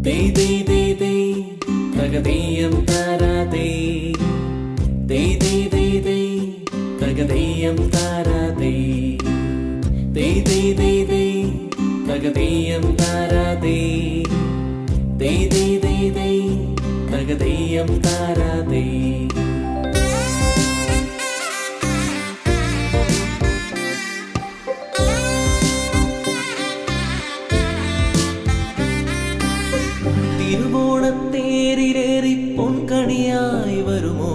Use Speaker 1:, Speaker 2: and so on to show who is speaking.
Speaker 1: ദേ ദേ ദേ ദേ തകതീയം താരാതേ ദേ ദേ ദേ ദേ തകതീയം താരാതേ ദേ ദേ ദേ ദേ തകതീയം താരാതേ ദേ ദേ ദേ ദേ തകതീയം താരാതേ തിരുവോണത്തേരിലേറി പൊൻകണിയായി വരുമോ